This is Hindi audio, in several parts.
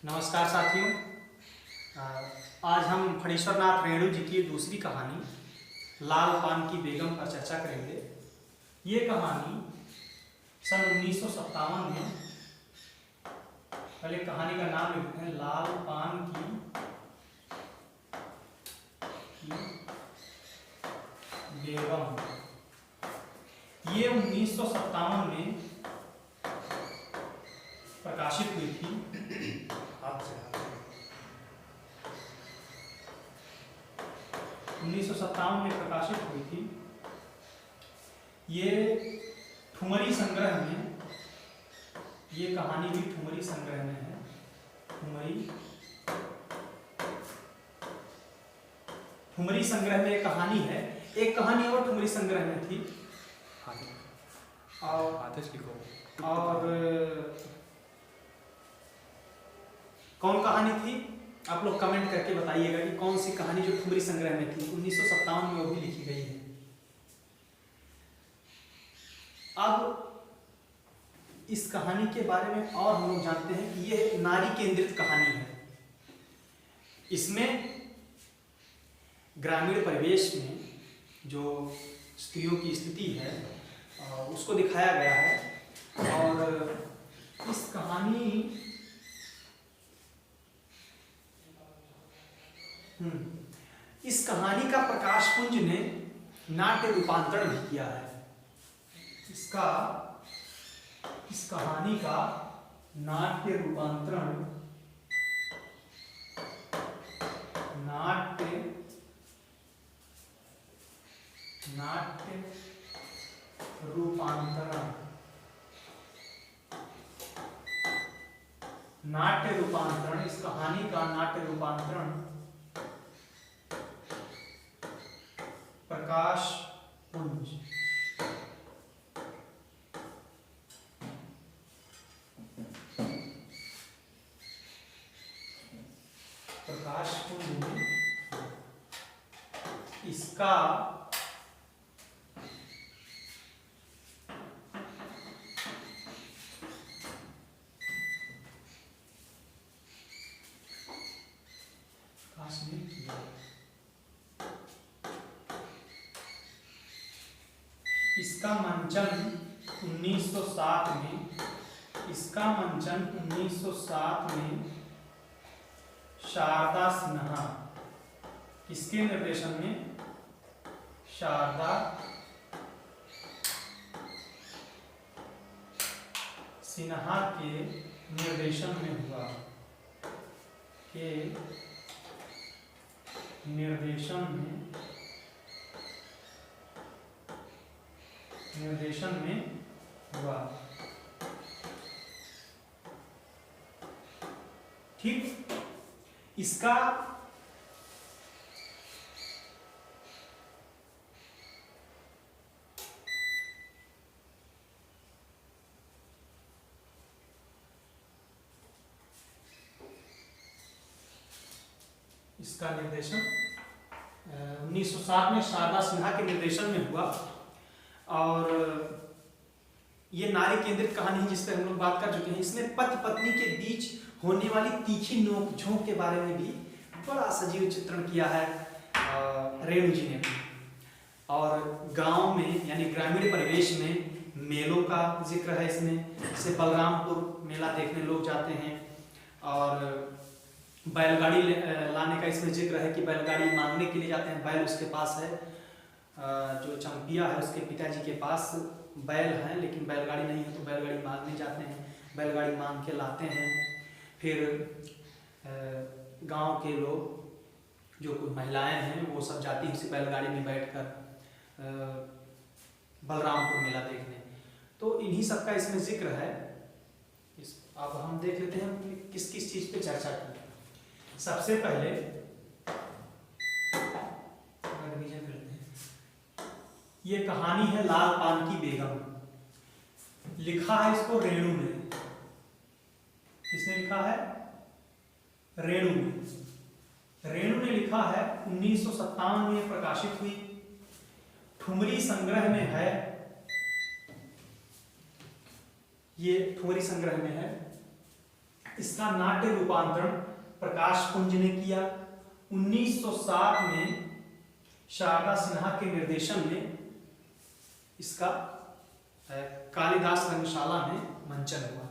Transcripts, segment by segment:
नमस्कार साथियों। आज हम फणीश्वर नाथ रेणु जी की दूसरी कहानी लाल पान की बेगम पर चर्चा करेंगे। ये कहानी सन 1957 में, पहले कहानी का नाम लिखते हैं लाल पान की बेगम। ये 1957 में प्रकाशित हुई थी। 1957 में प्रकाशित हुई थी। ये ठुमरी संग्रह में, ये कहानी भी ठुमरी संग्रह में है। ठुमरी संग्रह में एक कहानी है। एक कहानी और ठुमरी संग्रह में थी। और कौन कहानी थी आप लोग कमेंट करके बताइएगा कि कौन सी कहानी जो ठुमरी संग्रह में थी 1957 में वो भी लिखी गई है। अब इस कहानी के बारे में और हम लोग जानते हैं कि यह नारी केंद्रित कहानी है। इसमें ग्रामीण परिवेश में जो स्त्रियों की स्थिति है उसको दिखाया गया है। और इस कहानी का प्रकाश पुंज ने नाट्य रूपांतरण भी किया है। इस कहानी का नाट्य रूपांतरण इस कहानी का नाट्य रूपांतरण प्रकाश पुंज में इसका मंचन 1907 में शारदा सिन्हा, किसके निर्देशन में? शारदा सिन्हा के निर्देशन में हुआ। निर्देशन में हुआ। ठीक। इसका निर्देशन 1907 में शारदा सिन्हा के निर्देशन में हुआ। और ये नारी केंद्रित कहानी है जिस पर हम लोग बात कर चुके हैं। इसमें पति पत्नी के बीच होने वाली तीखी नोक झोंक के बारे में भी बड़ा सजीव चित्रण किया है रेणु जी ने भी। और गांव में यानी ग्रामीण परिवेश में मेलों का जिक्र है इसमें। जैसे बलरामपुर मेला देखने लोग जाते हैं। और बैलगाड़ी लाने का इसमें जिक्र है कि बैलगाड़ी मांगने के लिए जाते हैं। बैल उसके पास है, जो चंपिया है उसके पिताजी के पास बैल है, लेकिन बैलगाड़ी नहीं है तो बैलगाड़ी मांगने जाते हैं। बैलगाड़ी मांग के लाते हैं। फिर गांव के लोग जो कुछ महिलाएं हैं वो सब जाती हैं उसी बैलगाड़ी में बैठकर बलरामपुर मेला देखने। तो इन्हीं सब का इसमें जिक्र है। अब हम देख लेते हैं किस किस चीज पे चर्चा की। सबसे पहले रिवीजन करते हैं। ये कहानी है लाल पान की बेगम। लिखा है इसको रेणु ने। किसने लिखा है? रेणु ने। रेणु ने लिखा है। 1957 में प्रकाशित हुई। ठुमरी संग्रह में है। ये ठुमरी संग्रह में है। इसका नाट्य रूपांतरण प्रकाश पुंज ने किया। 1907 में शारदा सिन्हा के निर्देशन में इसका कालिदास रंगशाला में मंचन हुआ।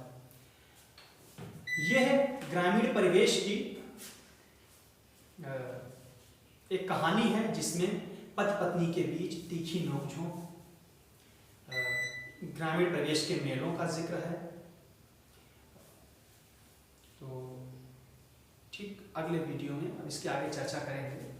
यह ग्रामीण परिवेश की एक कहानी है जिसमें पति पत्नी के बीच तीखी नोकझोंक, ग्रामीण परिवेश के मेलों का जिक्र है। तो ठीक अगले वीडियो में अब इसके आगे चर्चा करेंगे।